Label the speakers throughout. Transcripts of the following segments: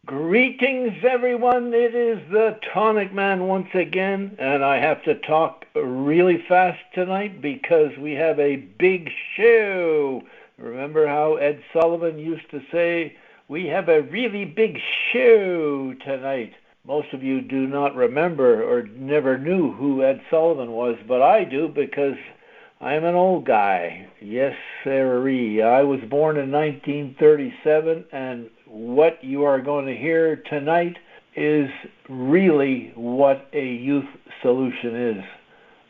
Speaker 1: Greetings, everyone. It is the TonicMan once again, and I have to talk really fast tonight because we have a big show. Remember how Ed Sullivan used to say, we have a really big show tonight. Most of you do not remember or never knew who Ed Sullivan was, but I do because I'm an old guy. Yes, sirree. I was born in 1937, and what you are going to hear tonight is really what a youth solution is.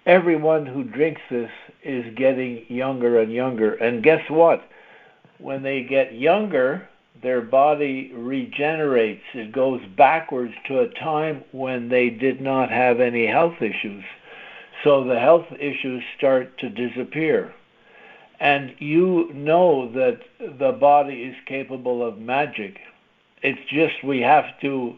Speaker 1: Everyone who drinks this is getting younger and younger. And guess what? When they get younger, their body regenerates. It goes backwards to a time when they did not have any health issues. So the health issues start to disappear. And you know that the body is capable of magic. It's just we have to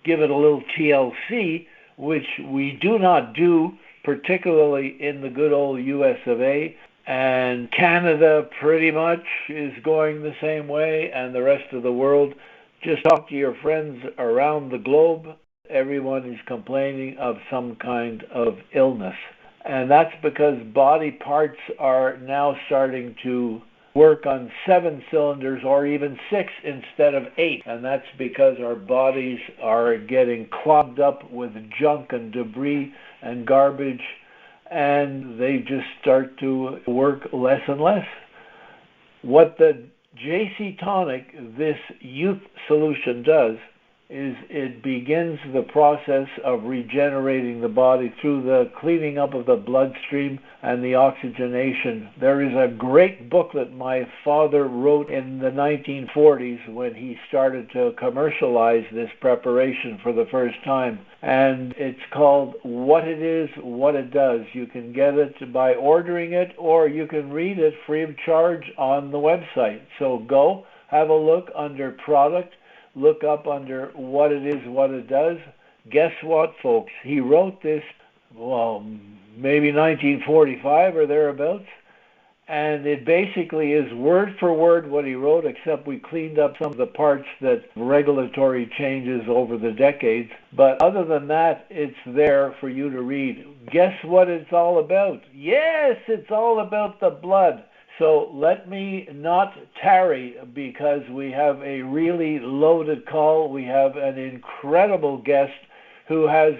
Speaker 1: give it a little TLC, which we do not do, particularly in the good old US of A. And Canada pretty much is going the same way, and the rest of the world. Just talk to your friends around the globe. Everyone is complaining of some kind of illness. And that's because body parts are now starting to work on 7 cylinders or even 6 instead of 8. And that's because our bodies are getting clogged up with junk and debris and garbage, and they just start to work less and less. What the JC Tonic, this youth solution, does is it begins the process of regenerating the body through the cleaning up of the bloodstream and the oxygenation. There is a great booklet my father wrote in the 1940s when he started to commercialize this preparation for the first time. And it's called What It Is, What It Does. You can get it by ordering it, or you can read it free of charge on the website. So go, have a look under product, look up under What It Is, What It Does. Guess what, folks? He wrote this, maybe 1945 or thereabouts, and it basically is word for word what he wrote, except we cleaned up some of the parts that regulatory changes over the decades. But other than that, it's there for you to read. Guess what it's all about? Yes, it's all about the blood. So let me not tarry, because we have a really loaded call. We have an incredible guest who has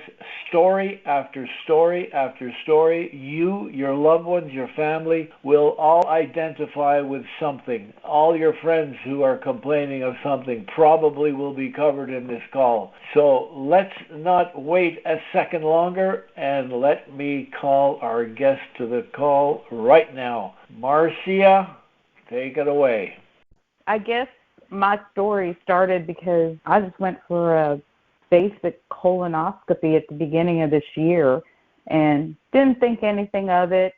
Speaker 1: story after story after story. You, your loved ones, your family will all identify with something. All your friends who are complaining of something probably will be covered in this call. So let's not wait a second longer, and let me call our guest to the call right now. Marcia, take it away.
Speaker 2: I guess my story started because I just went for a basic colonoscopy at the beginning of this year and didn't think anything of it.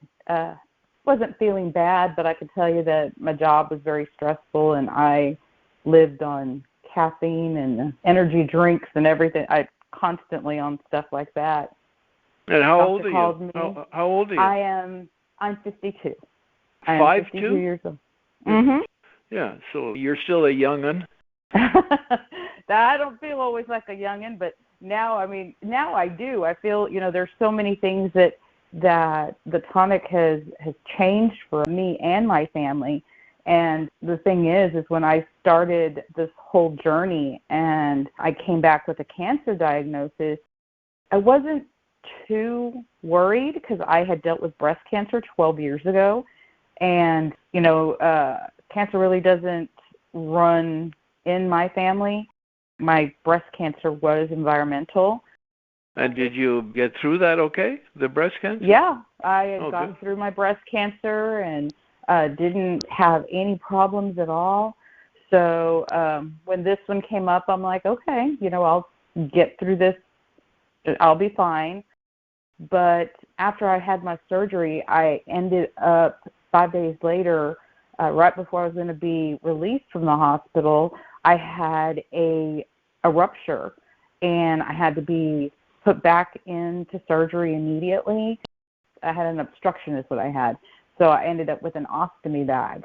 Speaker 2: Wasn't feeling bad, but I could tell you that my job was very stressful, and I lived on caffeine and energy drinks and everything. I constantly on stuff like that.
Speaker 1: And how old are you? How old are you?
Speaker 2: I'm 52.
Speaker 1: 52
Speaker 2: years old. Mhm.
Speaker 1: Yeah, so you're still a young'un.
Speaker 2: I don't feel always like a youngin', but now I do. I feel, there's so many things that the tonic has changed for me and my family. And the thing is when I started this whole journey and I came back with a cancer diagnosis, I wasn't too worried because I had dealt with breast cancer 12 years ago. And, cancer really doesn't run in my family. My breast cancer was environmental.
Speaker 1: And did you get through that okay, the breast cancer?
Speaker 2: Yeah, I got through my breast cancer and didn't have any problems at all. So when this one came up, I'm like, okay, I'll get through this. I'll be fine. But after I had my surgery, I ended up 5 days later, right before I was going to be released from the hospital, I had a rupture, and I had to be put back into surgery immediately. I had an obstruction is what I had. So I ended up with an ostomy bag.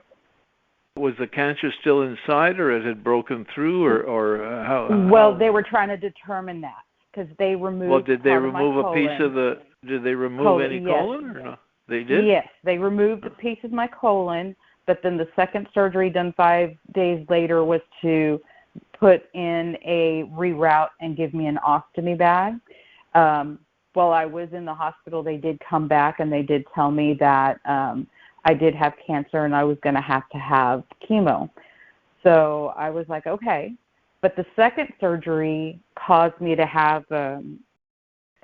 Speaker 1: Was the cancer still inside, or had it broken through, or how?
Speaker 2: Well, they were trying to determine that because they removed.
Speaker 1: Well, did they
Speaker 2: part
Speaker 1: remove
Speaker 2: of my
Speaker 1: a piece of the? Did they remove any colon or no? They did.
Speaker 2: Yes, they removed a piece of my colon, but then the second surgery done 5 days later was to put in a reroute and give me an ostomy bag. While I was in the hospital, they did come back and they did tell me that I did have cancer and I was going to have chemo. So I was like, okay. But the second surgery caused me to have an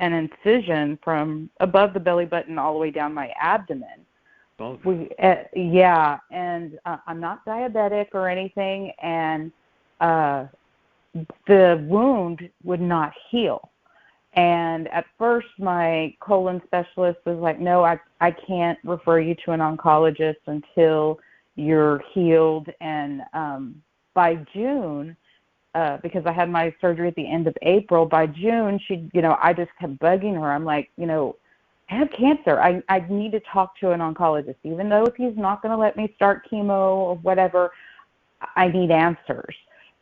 Speaker 2: incision from above the belly button all the way down my abdomen.
Speaker 1: Oh.
Speaker 2: Yeah, and I'm not diabetic or anything, and the wound would not heal. And at first, my colon specialist was like, no, I can't refer you to an oncologist until you're healed. And by June, because I had my surgery at the end of April, by June, I just kept bugging her. I'm like, I have cancer. I need to talk to an oncologist. Even though if he's not going to let me start chemo or whatever, I need answers.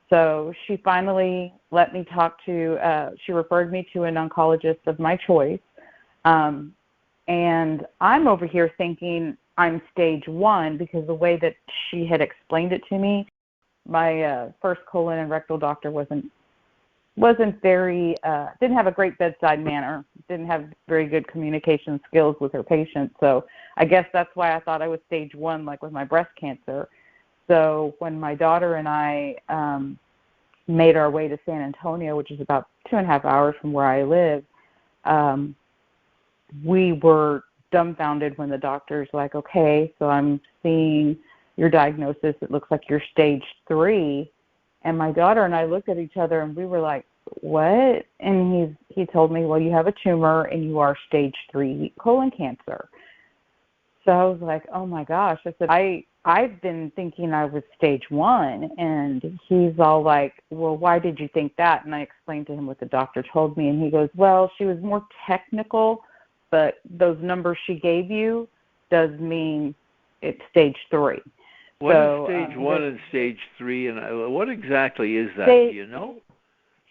Speaker 2: So she finally let me she referred me to an oncologist of my choice. And I'm over here thinking I'm stage 1 because the way that she had explained it to me, my first colon and rectal doctor wasn't very, didn't have a great bedside manner, didn't have very good communication skills with her patients. So I guess that's why I thought I was stage 1, like with my breast cancer. So when my daughter and I made our way to San Antonio, which is about 2.5 hours from where I live, we were dumbfounded when the doctor's like, okay, so I'm seeing your diagnosis. It looks like you're stage 3. And my daughter and I looked at each other and we were like, what? And he told me, well, you have a tumor and you are stage 3 colon cancer. So I was like, oh my gosh. I said, I've been thinking I was stage 1. And he's all like, well, why did you think that? And I explained to him what the doctor told me. And he goes, well, she was more technical, but those numbers she gave you does mean it's stage 3.
Speaker 1: What is stage 1 and stage 3? And what exactly is that? Do you know?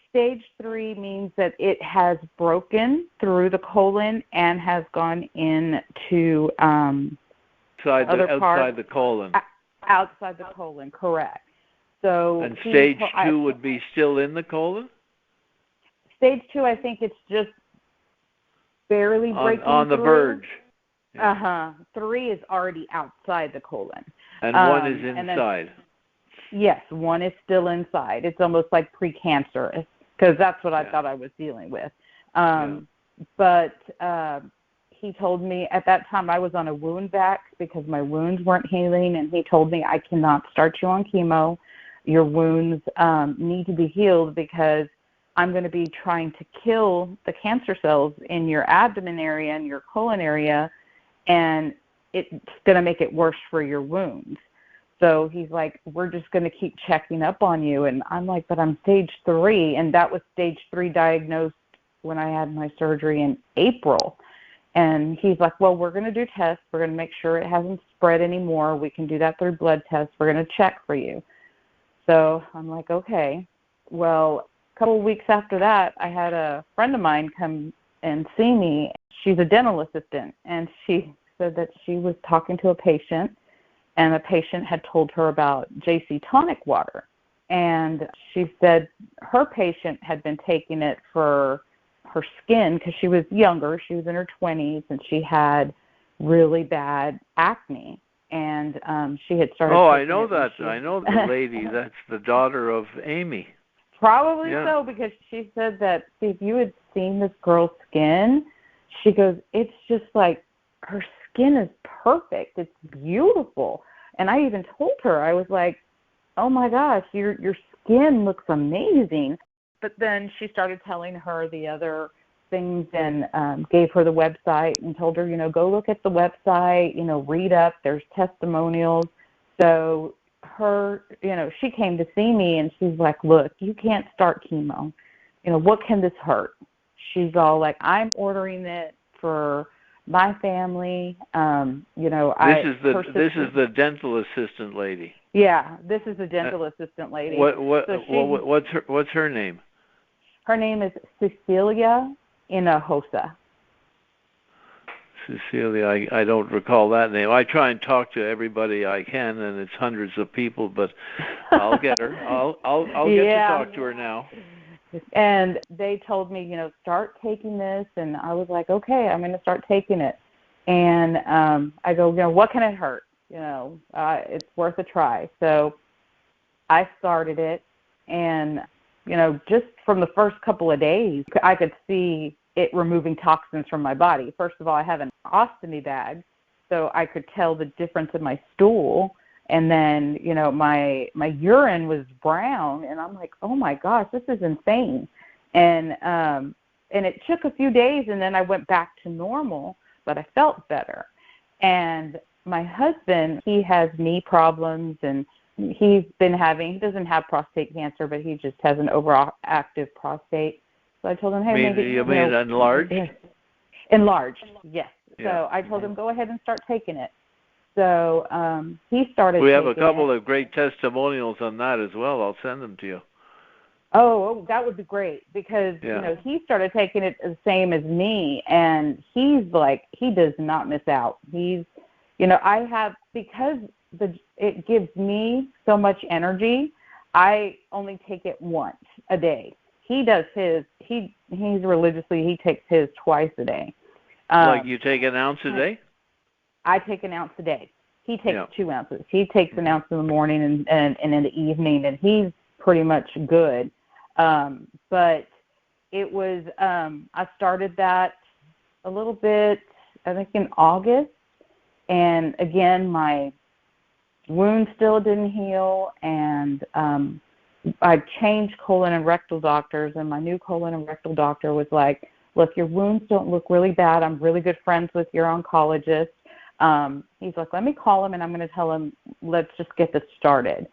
Speaker 2: Stage 3 means that it has broken through the colon and has gone into
Speaker 1: outside the colon.
Speaker 2: Outside the colon, correct. So
Speaker 1: and stage 2 would be still in the colon?
Speaker 2: Stage 2, I think it's just barely breaking
Speaker 1: on the
Speaker 2: through.
Speaker 1: verge.
Speaker 2: Yeah. 3 is already outside the colon.
Speaker 1: And 1 is inside.
Speaker 2: Yes, 1 is still inside. It's almost like precancerous because that's what I thought I was dealing with. But he told me at that time I was on a wound vac because my wounds weren't healing, and he told me I cannot start you on chemo. Your wounds need to be healed because I'm going to be trying to kill the cancer cells in your abdomen area and your colon area, and it's going to make it worse for your wounds. So he's like, we're just going to keep checking up on you. And I'm like, but I'm stage 3. And that was stage 3 diagnosed when I had my surgery in April. And he's like, well, we're going to do tests. We're going to make sure it hasn't spread anymore. We can do that through blood tests. We're going to check for you. So I'm like, okay. Well, a couple of weeks after that, I had a friend of mine come and see me. She's a dental assistant. And she said that she was talking to a patient, and the patient had told her about JC Tonic water. And she said her patient had been taking it for her skin because she was younger. She was in her 20s, and she had really bad acne. And she had started.
Speaker 1: Oh, I know that. I know the lady. That's the daughter of Amy.
Speaker 2: Probably so, because she said that if you had seen this girl's skin, she goes, it's just like her skin is perfect. It's beautiful. And I even told her, I was like, oh my gosh, your skin looks amazing. But then she started telling her the other things and gave her the website and told her, go look at the website, read up, there's testimonials. So she came to see me and she's like, look, you can't start chemo. What can this hurt? She's all like, I'm ordering it for my family.
Speaker 1: This is the dental assistant lady.
Speaker 2: Yeah, this is the dental assistant lady.
Speaker 1: What's her name?
Speaker 2: Her name is Cecilia Hinojosa.
Speaker 1: Cecilia, I don't recall that name. I try and talk to everybody I can, and it's hundreds of people, but I'll get her. I'll get to talk to her now.
Speaker 2: And they told me, start taking this, and I was like, okay, I'm going to start taking it. And I go, what can it hurt? It's worth a try. So I started it, and just from the first couple of days, I could see it removing toxins from my body. First of all, I have an ostomy bag, so I could tell the difference in my stool. And then, my urine was brown, and I'm like, oh my gosh, this is insane. And it took a few days, and then I went back to normal, but I felt better. And my husband, he has knee problems, and he doesn't have prostate cancer, but he just has an overactive prostate. So I told him, hey,
Speaker 1: you mean enlarged?
Speaker 2: Enlarged, yes.
Speaker 1: Yeah.
Speaker 2: So I told him, go ahead and start taking it. So he started.
Speaker 1: We have a couple of great testimonials on that as well. I'll send them to you.
Speaker 2: Oh, that would be great, because he started taking it the same as me, and he's like, he does not miss out. He's, I have, because it gives me so much energy, I only take it once a day. He does his. He's religiously. He takes his twice a day.
Speaker 1: Like you take an ounce a day?
Speaker 2: I take an ounce a day. He takes 2 ounces. He takes an ounce in the morning and in the evening, and he's pretty much good. But it was. I started that a little bit, I think, in August, and again, my wound still didn't heal, and I changed colon and rectal doctors, and my new colon and rectal doctor was like, look, your wounds don't look really bad. I'm really good friends with your oncologist. He's like, let me call him, and I'm going to tell him, let's just get this started.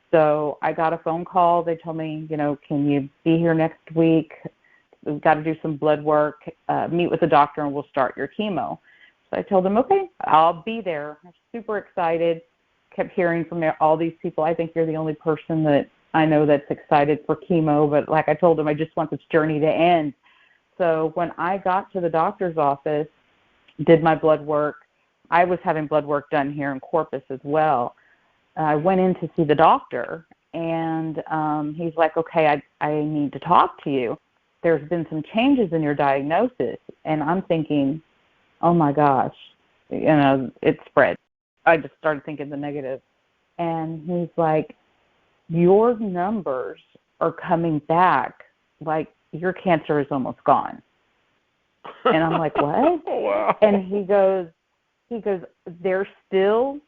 Speaker 2: So I got a phone call. They told me, can you be here next week? We've got to do some blood work, meet with the doctor, and we'll start your chemo. So I told him, okay, I'll be there. I'm super excited. Kept hearing from all these people. I think you're the only person that I know that's excited for chemo, but like I told him, I just want this journey to end. So when I got to the doctor's office, did my blood work, I was having blood work done here in Corpus as well. I went in to see the doctor, and he's like, okay, I need to talk to you. There's been some changes in your diagnosis. And I'm thinking, oh my gosh, it spread. I just started thinking the negative. And he's like, your numbers are coming back like your cancer is almost gone. And I'm like, what?
Speaker 1: Wow.
Speaker 2: And he goes, there's still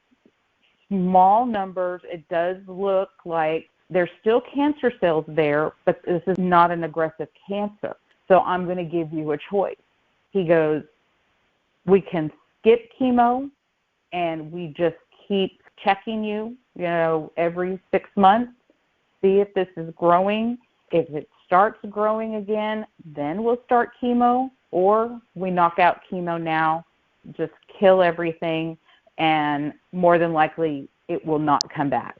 Speaker 2: small numbers. It does look like there's still cancer cells there, but this is not an aggressive cancer. So I'm going to give you a choice. He goes, we can skip chemo, and we just keep checking you, every 6 months, see if this is growing. If it starts growing again, then we'll start chemo, or we knock out chemo now, just kill everything, and more than likely it will not come back.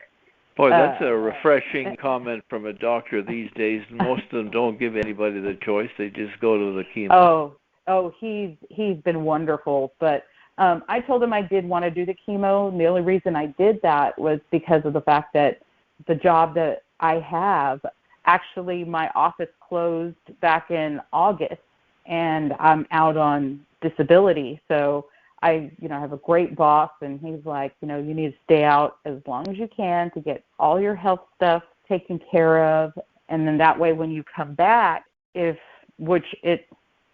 Speaker 1: Boy, that's a refreshing comment from a doctor these days. Most of them don't give anybody the choice. They just go to the chemo.
Speaker 2: Oh, he's been wonderful. But I told him I did want to do the chemo. And the only reason I did that was because of the fact that the job that I have, actually my office closed back in August, and I'm out on disability. So I have a great boss, and he's like, you need to stay out as long as you can to get all your health stuff taken care of. And then that way when you come back,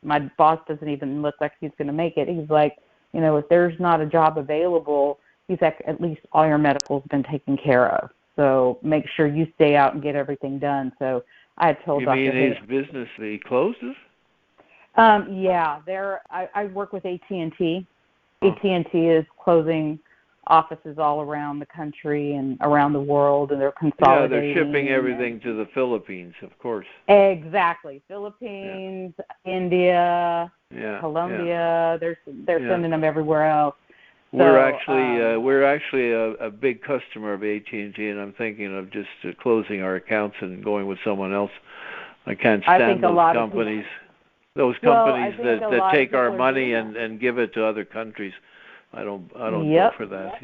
Speaker 2: my boss doesn't even look like he's going to make it. He's like, if there's not a job available, he's like, at least all your medical's been taken care of. So make sure you stay out and get everything done. So I had told Dr.
Speaker 1: You mean his business, he closes?
Speaker 2: Yeah, I work with AT&T. AT&T is closing offices all around the country and around the world, and they're consolidating.
Speaker 1: Yeah, they're shipping everything to the Philippines, of course.
Speaker 2: Exactly. Philippines, India, Colombia, they're sending them everywhere else.
Speaker 1: We're actually a big customer of AT&T, and I'm thinking of just closing our accounts and going with someone else. I can't stand those companies. Those companies that take our money and give it to other countries. I don't go for that,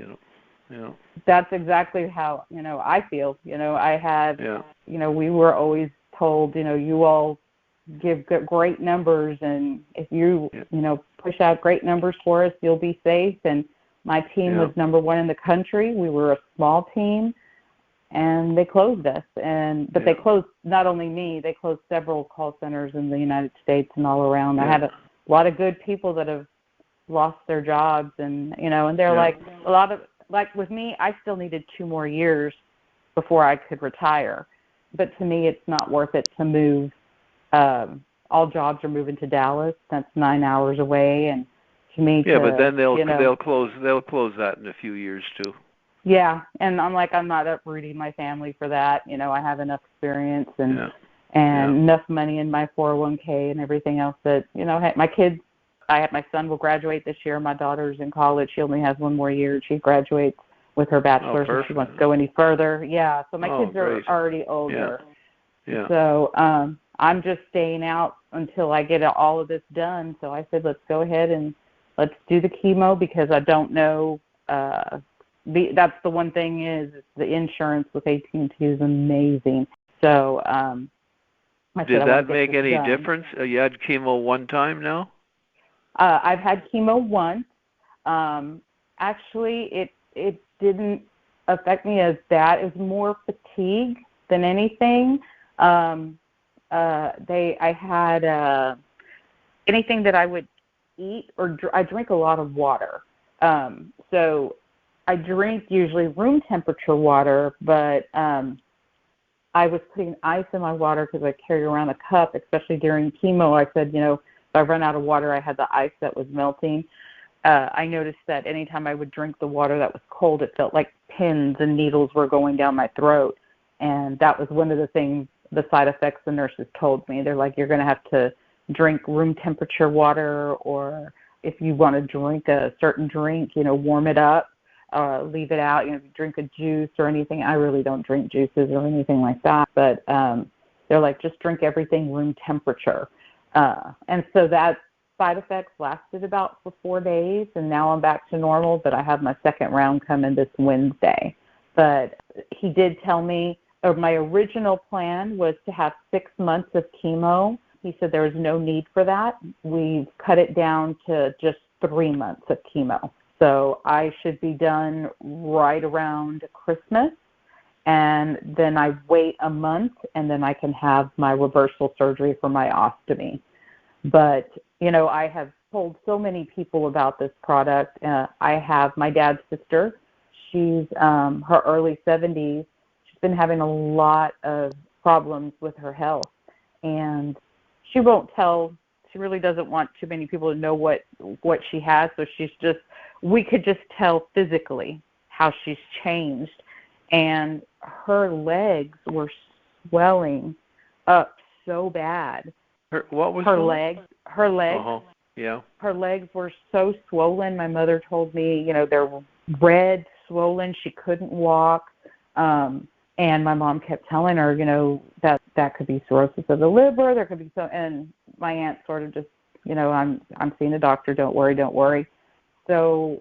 Speaker 2: That's exactly how, I feel. I had, we were always told, you all give great numbers, and if you, push out great numbers for us, you'll be safe. And my team was number one in the country. We were a small team, and they closed us. But they closed not only me, they closed several call centers in the United States and all around. I had a lot of good people that have lost their jobs, and and they're like with me, I still needed 2 more years before I could retire. But to me, it's not worth it to move. All jobs are moving to Dallas. That's 9 hours away, and to me,
Speaker 1: but then they'll close that in a few years too.
Speaker 2: Yeah, and I'm not uprooting my family for that. I have enough experience and enough money in my 401k and everything else that my kids. My son will graduate this year. My daughter's in college. She only has 1 more year. She graduates with her bachelor's if she wants to go any further. Yeah, so my kids are already older.
Speaker 1: Yeah.
Speaker 2: So I'm just staying out until I get all of this done. So I said, let's go ahead and let's do the chemo, because I don't know. That's the one thing is the insurance with AT&T is amazing. So
Speaker 1: did that make any difference? You had chemo one time now?
Speaker 2: I've had chemo once. Actually, it didn't affect me as bad. It was more fatigue than anything. I had anything that I would eat or I drink a lot of water. So I drink usually room temperature water, but I was putting ice in my water because I carry around a cup, especially during chemo. I said, if I run out of water, I had the ice that was melting. I noticed that anytime I would drink the water that was cold, it felt like pins and needles were going down my throat. And that was one of the side effects the nurses told me. They're like, you're going to have to drink room temperature water, or if you want to drink a certain drink, warm it up, leave it out, drink a juice or anything. I really don't drink juices or anything like that. But they're like, just drink everything room temperature. And so that side effects lasted about for 4 days, and now I'm back to normal, but I have my second round coming this Wednesday. But he did tell me, or my original plan was to have 6 months of chemo. He said there was no need for that. We've cut it down to just 3 months of chemo. So I should be done right around Christmas, and then I wait a month, and then I can have my reversal surgery for my ostomy. But, I have told so many people about this product. I have my dad's sister. She's her early 70s. She's been having a lot of problems with her health, and she won't tell. She really doesn't want too many people to know what she has. So we could just tell physically how she's changed, and her legs were swelling up so bad.
Speaker 1: What was
Speaker 2: her legs? Her legs.
Speaker 1: Uh-huh. Yeah.
Speaker 2: Her legs were so swollen. My mother told me, they're red, swollen. She couldn't walk. And my mom kept telling her, that could be cirrhosis of the liver. There could be and my aunt sort of just, I'm seeing a doctor. Don't worry. So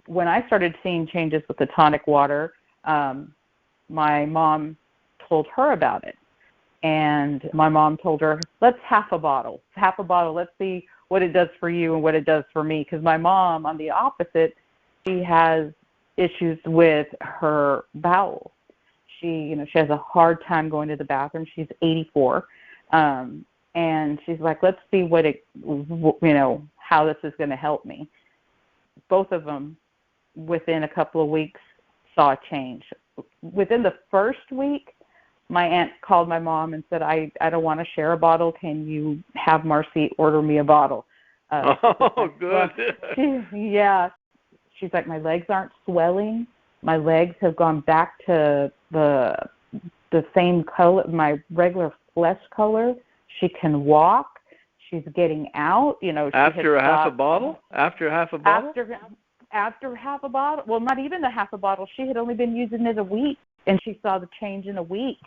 Speaker 2: when I started seeing changes with the tonic water, my mom told her about it. And my mom told her, let's half a bottle. Let's see what it does for you and what it does for me. Because my mom, on the opposite, she has issues with her bowels. She has a hard time going to the bathroom. She's 84. And she's like, let's see how this is going to help me. Both of them, within a couple of weeks, saw a change. Within the first week, my aunt called my mom and said, I don't want to share a bottle. Can you have Marcia order me a bottle?
Speaker 1: Good.
Speaker 2: Yeah. She's like, my legs aren't swelling. My legs have gone back to the same color, my regular flesh color. She can walk. She's getting out.
Speaker 1: After half a bottle?
Speaker 2: after half a bottle, well, not even the half a bottle, she had only been using it a week, and she saw the change in a week.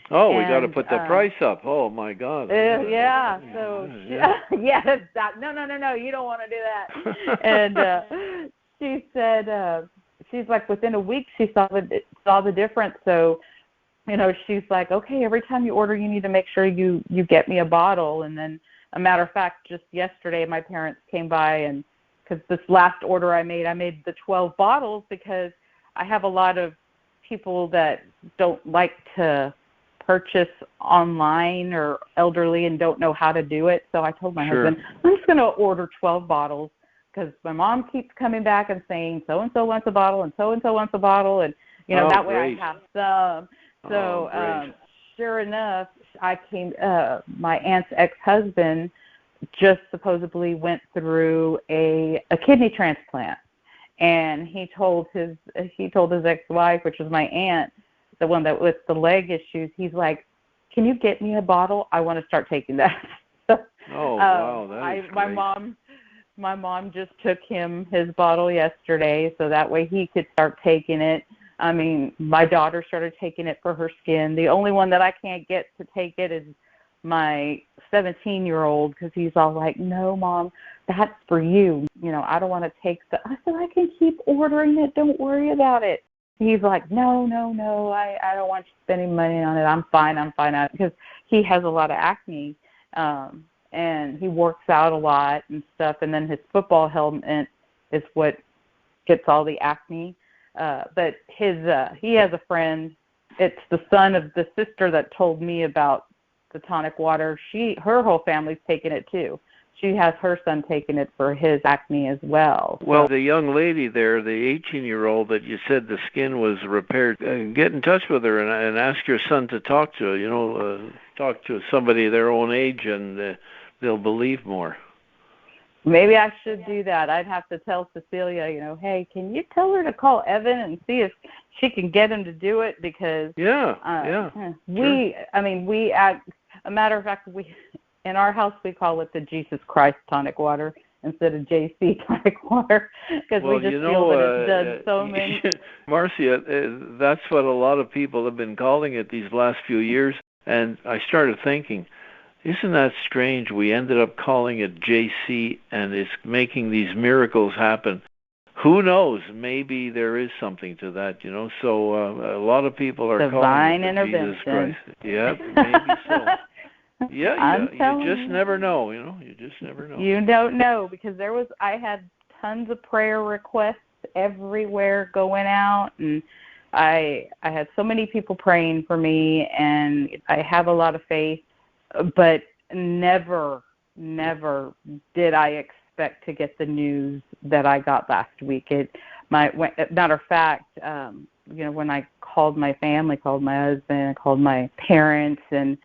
Speaker 1: Oh, we got to put the price up. Oh, my God.
Speaker 2: Yeah, so, no, you don't want to do that. And she said, she's like, within a week, she saw the difference. So, she's like, okay, every time you order, you need to make sure you get me a bottle. And then, a matter of fact, just yesterday, my parents came by, and because this last order I made the 12 bottles because I have a lot of people that don't like to purchase online or elderly and don't know how to do it. So I told my husband, I'm just going to order 12 bottles because my mom keeps coming back and saying so-and-so wants a bottle and so-and-so wants a bottle. And, that way I have some. So sure enough, my aunt's ex-husband just supposedly went through a kidney transplant. And he told his ex-wife, which was my aunt, the one that with the leg issues, he's like, can you get me a bottle? I want to start taking that.
Speaker 1: Wow, that is great.
Speaker 2: My mom just took him his bottle yesterday, so that way he could start taking it. I mean, my daughter started taking it for her skin. The only one that I can't get to take it is my 17-year-old because he's all like, no, Mom, that's for you. I don't want to take I said, I can keep ordering it. Don't worry about it. He's like, no, I don't want you spending money on it. I'm fine. Because he has a lot of acne, and he works out a lot and stuff, and then his football helmet is what gets all the acne. But he has a friend. It's the son of the sister that told me about the tonic water. Her whole family's taking it too. She has her son taking it for his acne as well.
Speaker 1: Well, the young lady there, the 18-year-old that you said the skin was repaired, get in touch with her and ask your son to talk to, talk to somebody their own age, and they'll believe more.
Speaker 2: Maybe I should do that. I'd have to tell Cecilia, hey, can you tell her to call Evan and see if she can get him to do it? Because a matter of fact, in our house we call it the Jesus Christ tonic water instead of JC Tonic water because we just feel that it's done so many.
Speaker 1: Marcia, that's what a lot of people have been calling it these last few years, and I started thinking, isn't that strange? We ended up calling it JC, and it's making these miracles happen. Who knows? Maybe there is something to that, So a lot of people are calling it Jesus Christ. Yeah, maybe so. Yeah, you just never know, You just never know.
Speaker 2: You don't know because I had tons of prayer requests everywhere going out, and I had so many people praying for me, and I have a lot of faith, but never did I expect to get the news that I got last week. Matter of fact, when I called my family, called my husband, called my parents, and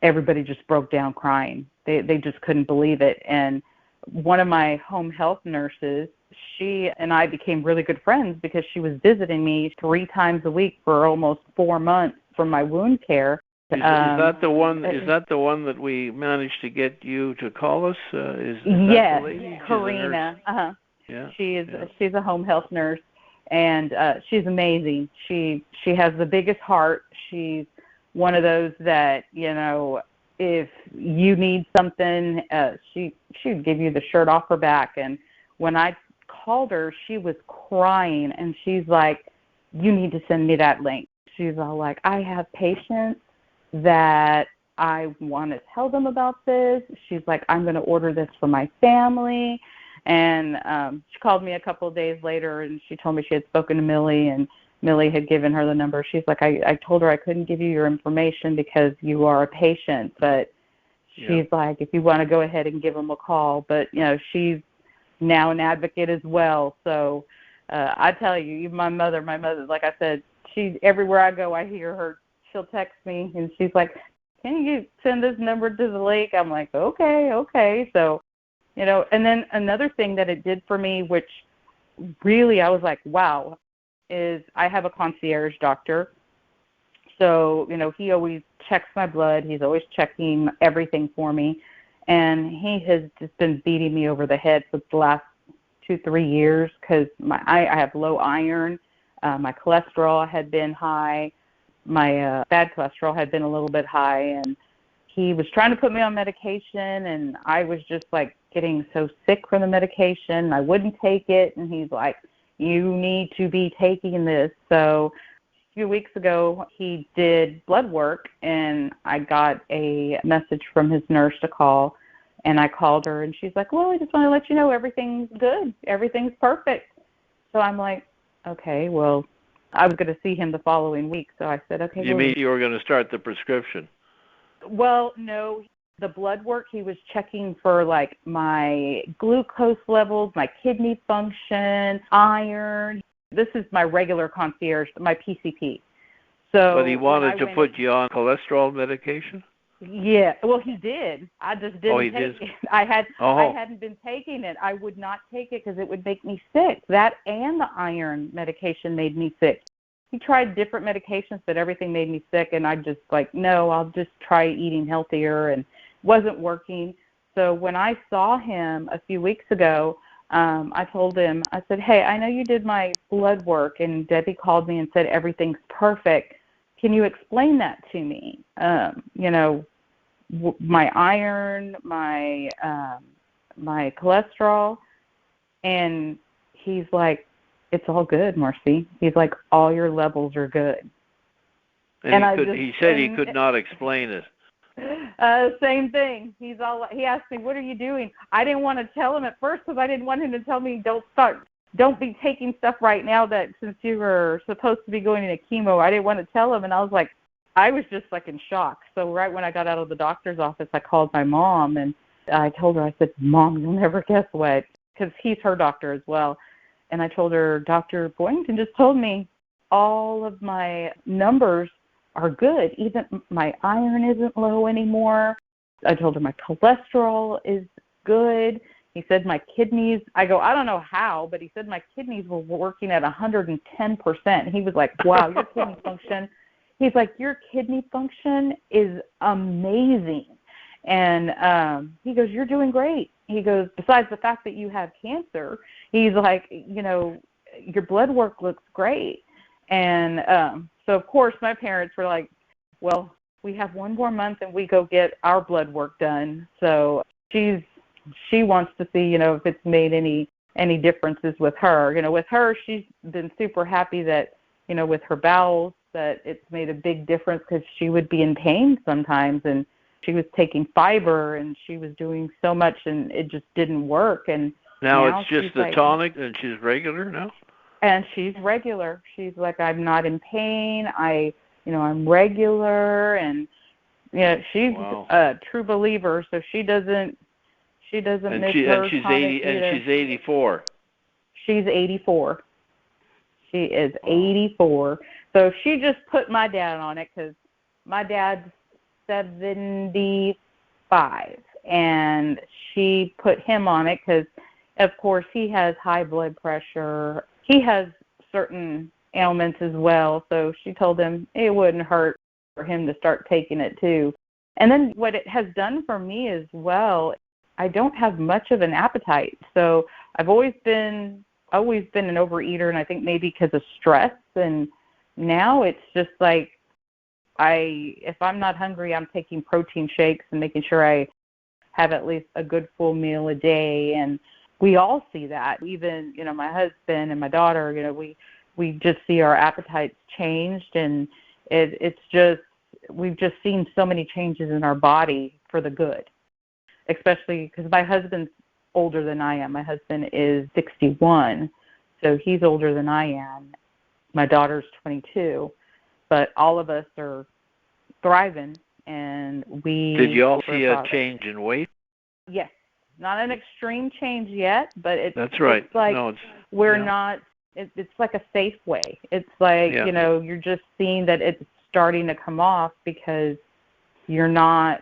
Speaker 2: everybody just broke down crying. They just couldn't believe it. And one of my home health nurses, she and I became really good friends because she was visiting me 3 times a week for almost 4 months for my wound care.
Speaker 1: Is that the one? Is that the one that we managed to get you to call us? Is
Speaker 2: yes,
Speaker 1: that the lady?
Speaker 2: Karina.
Speaker 1: Yeah.
Speaker 2: She's a home health nurse, and she's amazing. She has the biggest heart. She's one of those that if you need something, she'd give you the shirt off her back. And when I called her, she was crying, and she's like, "You need to send me that link." She's all like, "I have patients that I want to tell them about this." She's like, "I'm going to order this for my family." And she called me a couple of days later, and she told me she had spoken to Millie, and Millie had given her the number. She's like, I told her I couldn't give you your information because you are a patient, but she's like, if you want to go ahead and give them a call. But, she's now an advocate as well. So I tell you, even my mother, like I said, everywhere I go, I hear her. She'll text me, and she's like, can you send this number to the lake? I'm like, okay. So, and then another thing that it did for me, which really I was like, wow, is I have a concierge doctor. So, he always checks my blood. He's always checking everything for me. And he has just been beating me over the head for the last 2-3 years because I have low iron. My cholesterol had been high. My bad cholesterol had been a little bit high, and he was trying to put me on medication, and I was just like getting so sick from the medication. I wouldn't take it, and he's like, you need to be taking this. So a few weeks ago, he did blood work, and I got a message from his nurse to call, and I called her, and she's like, well, I just want to let you know everything's good. Everything's perfect. So I'm like, okay, well, I was going to see him the following week, so I said, okay.
Speaker 1: You mean you were going to start the prescription?
Speaker 2: Well, no. The blood work, he was checking for, like, my glucose levels, my kidney function, iron. This is my regular concierge, my PCP. So,
Speaker 1: but he wanted to put you on cholesterol medication?
Speaker 2: Yeah, well, he did. I just didn't take it. I hadn't been taking it. I would not take it because it would make me sick. That and the iron medication made me sick. He tried different medications, but everything made me sick, and I just like, no, I'll just try eating healthier, and wasn't working. So when I saw him a few weeks ago, I told him, I said, hey, I know you did my blood work, and Debbie called me and said everything's perfect. Can you explain that to me? My iron, my cholesterol. And he's like, it's all good, Marcy. He's like, all your levels are good.
Speaker 1: And he said he could not explain it.
Speaker 2: Same thing. He asked me, what are you doing? I didn't want to tell him at first because I didn't want him to tell me, don't be taking stuff right now that since you were supposed to be going into chemo. I didn't want to tell him, and I was just like in shock. So right when I got out of the doctor's office, I called my mom, and I told her, I said, Mom, you'll never guess what, because he's her doctor as well. And I told her, Dr. Boynton just told me all of my numbers are good. Even my iron isn't low anymore. I told her my cholesterol is good. He said my kidneys, I don't know how, but he said my kidneys were working at 110%. He was like, wow, your kidney function. He's like, your kidney function is amazing. And he goes, you're doing great. He goes, besides the fact that you have cancer, he's like, your blood work looks great. And so, of course, my parents were like, well, we have one more month and we go get our blood work done. So she wants to see, if it's made any differences with her. With her, she's been super happy that, with her bowels, that it's made a big difference because she would be in pain sometimes, and she was taking fiber and she was doing so much and it just didn't work. And
Speaker 1: now it's just the tonic and she's regular now?
Speaker 2: And she's regular. She's like, I'm not in pain. I'm regular, and she's a true believer, so she doesn't miss her.
Speaker 1: And she's 80. And she's 84.
Speaker 2: She's 84. She is 84. So she just put my dad on it because my dad's 75, and she put him on it because, of course, he has high blood pressure. He has certain ailments as well, so she told him it wouldn't hurt for him to start taking it too. And then what it has done for me as well, I don't have much of an appetite. So I've always been an overeater, and I think maybe because of stress. And now it's just like if I'm not hungry, I'm taking protein shakes and making sure I have at least a good full meal a day. And we all see that. Even, my husband and my daughter, we just see our appetites changed, and it's just, we've just seen so many changes in our body for the good, especially because my husband's older than I am. My husband is 61, so he's older than I am. My daughter's 22, but all of us are thriving, and we...
Speaker 1: Did you all see a change in weight?
Speaker 2: Yes. Not an extreme change yet, but
Speaker 1: That's right.
Speaker 2: It's like
Speaker 1: we're
Speaker 2: not... It's like a safe way. It's like, you're just seeing that it's starting to come off because you're not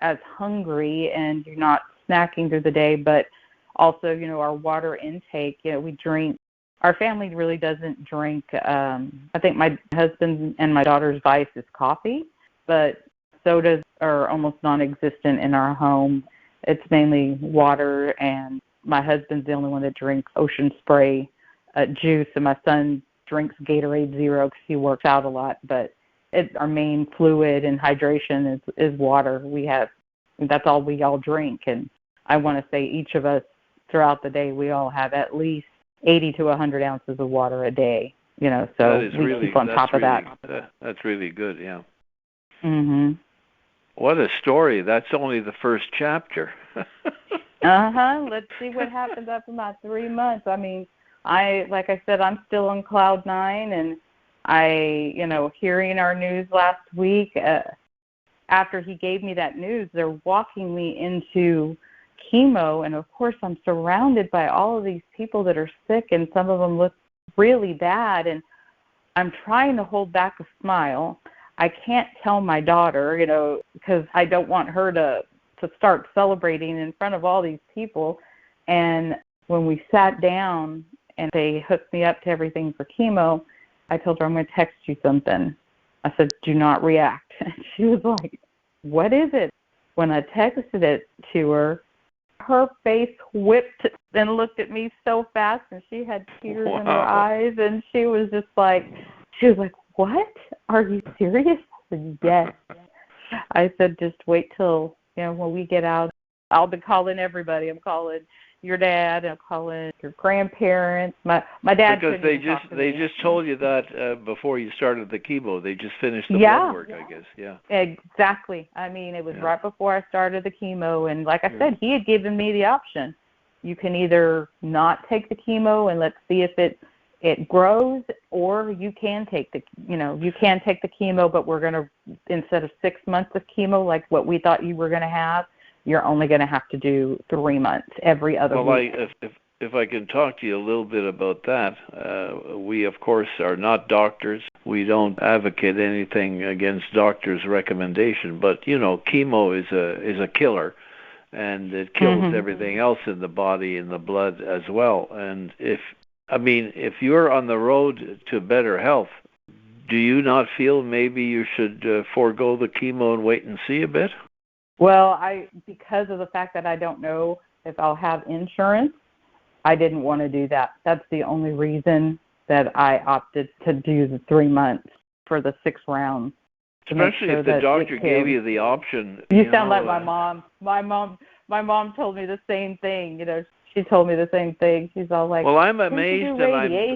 Speaker 2: as hungry and you're not snacking through the day, but also, our water intake, we drink. Our family really doesn't drink. I think my husband and my daughter's vice is coffee, but sodas are almost non-existent in our home. It's mainly water and my husband's the only one that drinks Ocean Spray juice, and my son drinks Gatorade Zero because he works out a lot. But our main fluid and hydration is water. That's all we all drink. And I want to say each of us throughout the day, we all have at least 80 to 100 ounces of water a day. So we keep on top of that.
Speaker 1: That's really good, yeah.
Speaker 2: Mhm.
Speaker 1: What a story. That's only the first chapter.
Speaker 2: Let's see what happens after my 3 months. I mean, like I said, I'm still on cloud 9, and hearing our news last week, after he gave me that news, they're walking me into chemo, and of course I'm surrounded by all of these people that are sick, and some of them look really bad, and I'm trying to hold back a smile. I can't tell my daughter, because I don't want her to start celebrating in front of all these people. And when we sat down and they hooked me up to everything for chemo, I told her, I'm going to text you something. I said, do not react. And she was like, what is it? When I texted it to her, her face whipped and looked at me so fast, and she had tears in her eyes, and she was like, what? Are you serious? I said, yes. I said, just wait till, when we get out, I'll be calling everybody. I'm calling your dad, I'm calling your grandparents. My dad,
Speaker 1: because they just told you that before you started the chemo. They just finished the blood work, I guess. Yeah.
Speaker 2: Exactly. I mean, it was right before I started the chemo, and like I said, he had given me the option. You can either not take the chemo and let's see if it grows, or you can take the chemo, but we're going to, instead of 6 months of chemo like what we thought you were going to have, you're only going to have to do 3 months every other week.
Speaker 1: Well, if I can talk to you a little bit about that, we, of course, are not doctors. We don't advocate anything against doctors' recommendation, but, chemo is a killer, and it kills everything else in the body, in the blood as well. And if you're on the road to better health, do you not feel maybe you should forego the chemo and wait and see a bit?
Speaker 2: Well, because of the fact that I don't know if I'll have insurance, I didn't want to do that. That's the only reason that I opted to do the 3 months for the 6 rounds.
Speaker 1: Especially if the doctor gave you the option.
Speaker 2: You sound like my mom. My mom told me the same thing. She told me the same thing. She's all like,
Speaker 1: well, I'm amazed, and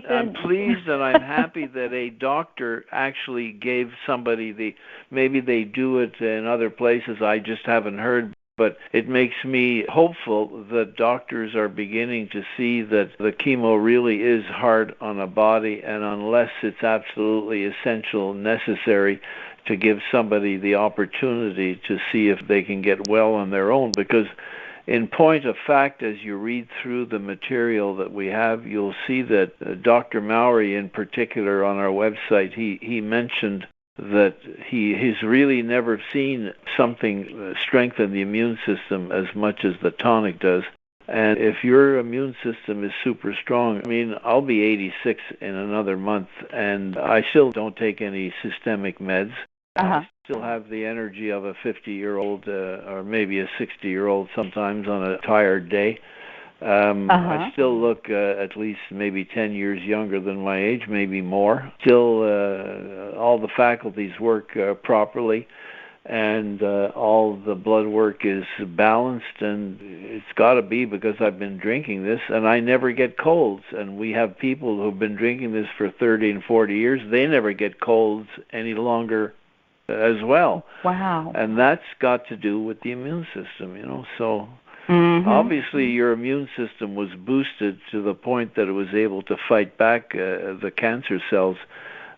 Speaker 1: I'm pleased, and I'm happy that a doctor actually gave somebody maybe they do it in other places, I just haven't heard, but it makes me hopeful that doctors are beginning to see that the chemo really is hard on a body, and unless it's absolutely essential, necessary, to give somebody the opportunity to see if they can get well on their own, because in point of fact, as you read through the material that we have, you'll see that Dr. Mowry in particular on our website, he mentioned that he's really never seen something strengthen the immune system as much as the tonic does. And if your immune system is super strong, I'll be 86 in another month, and I still don't take any systemic meds. I still have the energy of a 50-year-old or maybe a 60-year-old sometimes on a tired day. I still look at least maybe 10 years younger than my age, maybe more. Still, all the faculties work properly, and all the blood work is balanced, and it's got to be because I've been drinking this, and I never get colds. And we have people who've been drinking this for 30 and 40 years. They never get colds any longer as well.
Speaker 2: Wow.
Speaker 1: And that's got to do with the immune system, So obviously your immune system was boosted to the point that it was able to fight back the cancer cells.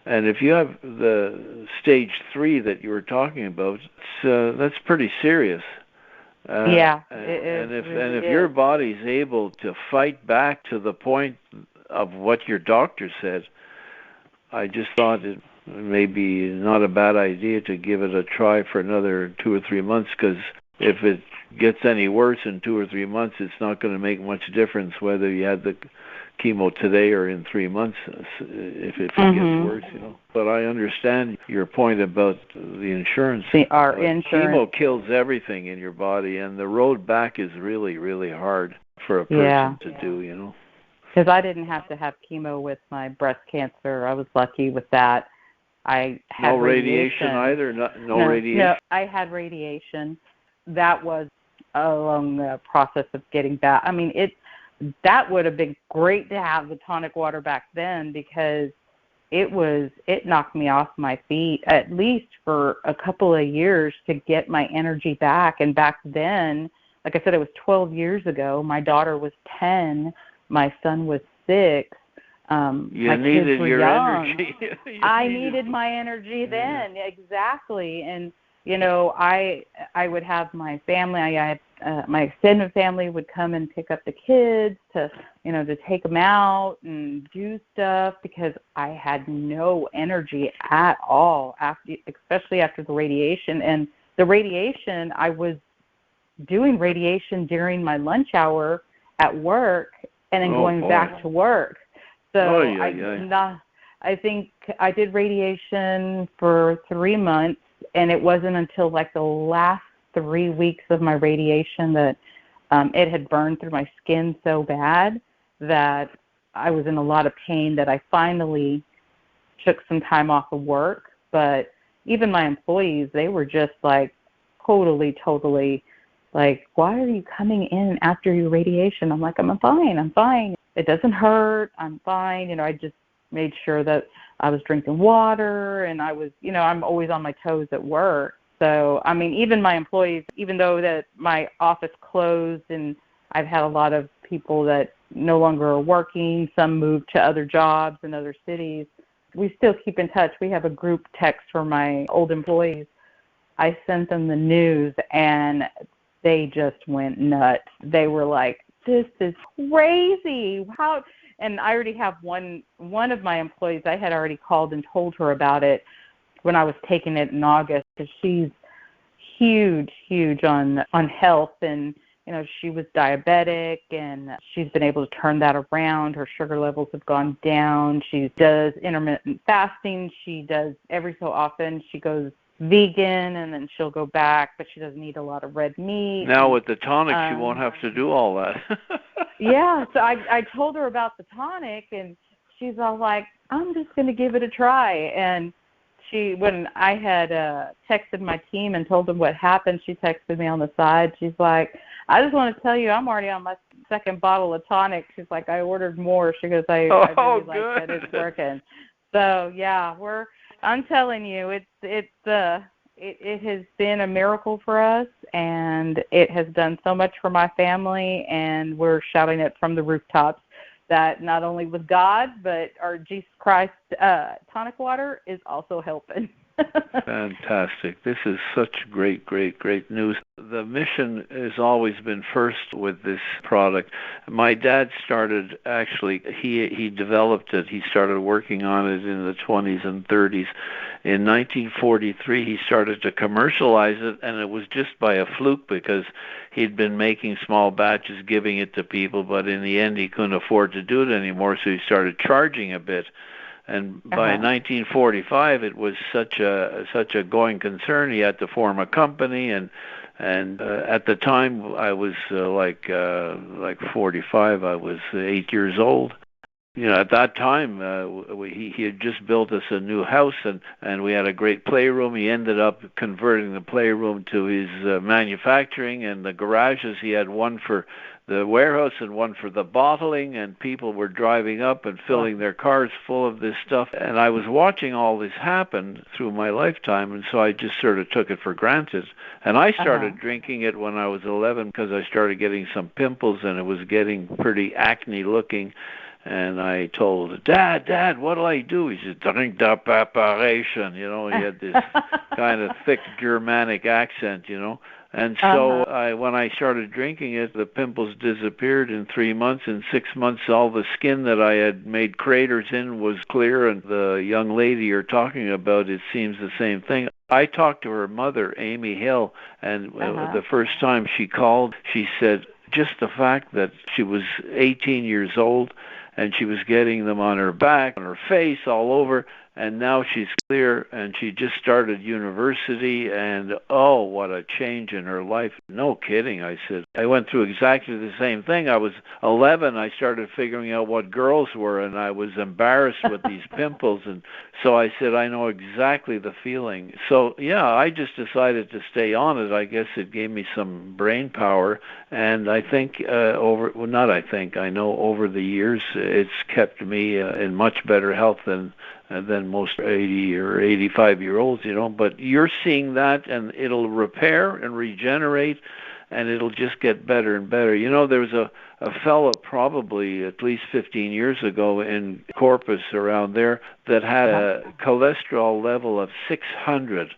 Speaker 1: And if you have the stage 3 that you were talking about, that's pretty serious.
Speaker 2: It
Speaker 1: is. And if
Speaker 2: is.
Speaker 1: your body's able to fight back to the point of what your doctor said, I just thought it maybe not a bad idea to give it a try for another 2 or 3 months, because if it gets any worse in 2 or 3 months, it's not going to make much difference whether you had the chemo today or in 3 months if it gets worse, But I understand your point about the insurance.
Speaker 2: Our insurance.
Speaker 1: Chemo kills everything in your body, and the road back is really, really hard for a person to do,
Speaker 2: Because I didn't have to have chemo with my breast cancer. I was lucky with that. I had
Speaker 1: no radiation either. No radiation.
Speaker 2: No, I had radiation. That was a long process of getting back. I mean, that would have been great to have the tonic water back then, because it knocked me off my feet at least for a couple of years to get my energy back. And back then, like I said, it was 12 years ago. My daughter was 10. My son was 6. My kids were young.
Speaker 1: Energy.
Speaker 2: I needed my energy then, exactly. And I would have my family. I had my extended family would come and pick up the kids to take them out and do stuff, because I had no energy at all especially after the radiation. And the radiation, I was doing radiation during my lunch hour at work and then going back to work. So I think I did radiation for 3 months, and it wasn't until like the last 3 weeks of my radiation that it had burned through my skin so bad that I was in a lot of pain that I finally took some time off of work. But even my employees, they were just like totally like, why are you coming in after your radiation? I'm like, I'm fine. It doesn't hurt. I'm fine. I just made sure that I was drinking water, and I was, I'm always on my toes at work. So, I mean, even my employees, even though that my office closed and I've had a lot of people that no longer are working, some moved to other jobs in other cities, we still keep in touch. We have a group text for my old employees. I sent them the news, and they just went nuts. They were like, this is crazy. How? And I already have one of my employees, I had already called and told her about it when I was taking it in August, because she's huge on health, and she was diabetic, and she's been able to turn that around. Her sugar levels have gone down. She does intermittent fasting. She does every so often. She goes vegan, and then she'll go back, but she doesn't eat a lot of red meat.
Speaker 1: Now with the tonic, she won't have to do all that.
Speaker 2: Yeah, so I told her about the tonic, and she's all like, I'm just going to give it a try. And when I had texted my team and told them what happened, she texted me on the side. She's like, I just want to tell you, I'm already on my second bottle of tonic. She's like, I ordered more. She goes, I really like that it's working. So yeah, I'm telling you, it has been a miracle for us, and it has done so much for my family, and we're shouting it from the rooftops that not only with God, but our Jesus Christ tonic water is also helping.
Speaker 1: Fantastic. This is such great news. The mission has always been first with this product. My dad started, actually, he developed it. He started working on it in the 20s and 30s. In 1943, he started to commercialize it, and it was just by a fluke, because he'd been making small batches, giving it to people, but in the end he couldn't afford to do it anymore, so he started charging a bit. And by 1945, it was such a going concern. He had to form a company, and at the time I was like 45. I was 8 years old. At that time, he had just built us a new house, and we had a great playroom. He ended up converting the playroom to his manufacturing, and the garages, he had one for the warehouse and one for the bottling, and people were driving up and filling their cars full of this stuff. And I was watching all this happen through my lifetime, and so I just sort of took it for granted. And I started drinking it when I was 11, because I started getting some pimples, and it was getting pretty acne looking. And I told Dad, what do I do? He said, drink the preparation. He had this kind of thick Germanic accent, And so when I started drinking it, the pimples disappeared in 3 months. In 6 months, all the skin that I had made craters in was clear. And the young lady you're talking about, it seems the same thing. I talked to her mother, Amy Hill, and the first time she called, she said just the fact that she was 18 years old and she was getting them on her back, on her face, all over, and now she's clear, and she just started university, and oh, what a change in her life. No kidding, I said. I went through exactly the same thing. I was 11, I started figuring out what girls were, and I was embarrassed with these pimples, and so I said, I know exactly the feeling. So, yeah, I just decided to stay on it. I guess it gave me some brain power, and I think I know over the years it's kept me in much better health than most 80 or 85-year-olds, But you're seeing that, and it'll repair and regenerate, and it'll just get better and better. There was a fellow probably at least 15 years ago in Corpus around there that had a cholesterol level of 600.